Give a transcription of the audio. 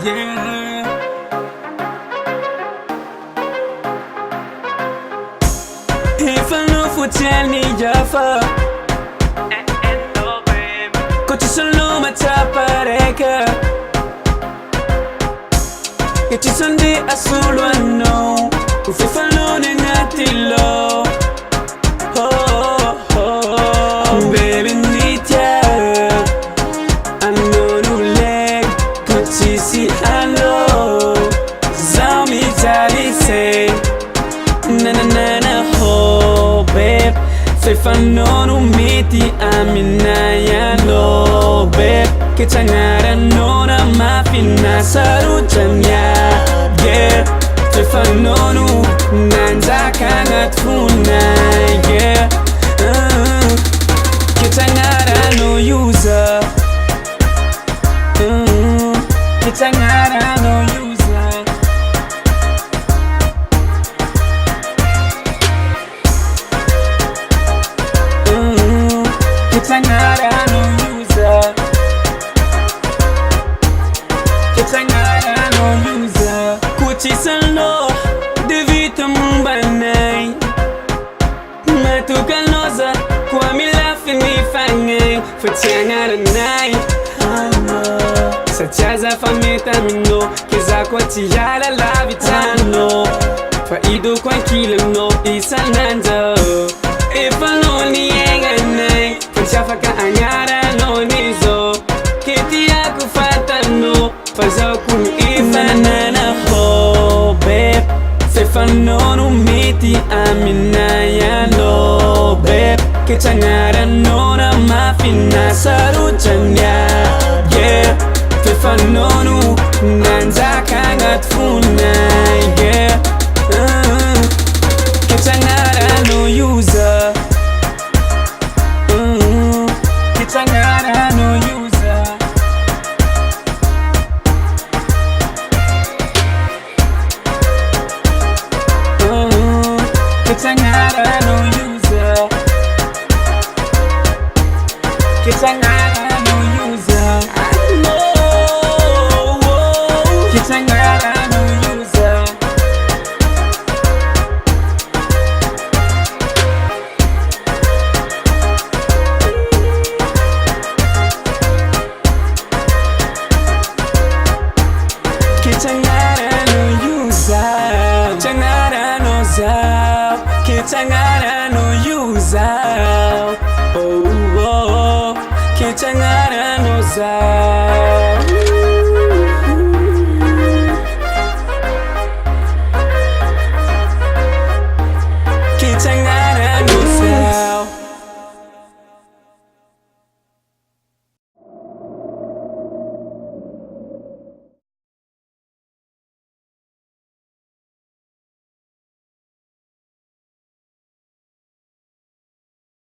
yeah. If I know for tell me Jaffa, kochi solo matapareka, kochi Sunday asulu ano, kufifa lo nengatilo. Oh, baby nitya, ano nuleg, kochi si alo, zami tali say, na na na na ho, babe. Fefa no miti amina ya lo, babe. Kitangara no na mafina sarujanya, yeah. Fefa no nanza kangatfuna, yeah. Kitangara no user, kitangara no user. Kitangara no user, kitangara no user. Kuchi salo devita mumbanai, matuka noza kwa milafi nifanye futangara nai. Sachaza fameta mino kiza kwa tiyala la vitano, faido kwa kilo no isanando. If I lonely yenganai, Shafaka anyara no nizo, kiti ya kufata no, fazo kuni ifana na ho, babe. Fefa no miti amina ya lo, babe. Kitangara no na mafina sarujanya, yeah. Fefa no nanza kangatfuna, yeah. Kitangara no user, kitangara no user. Kitangara no user, kitangara no user. I know, kitangara no user. Kitangara no user, kitangara no user, kitangara no user. Oh, kitangara no user.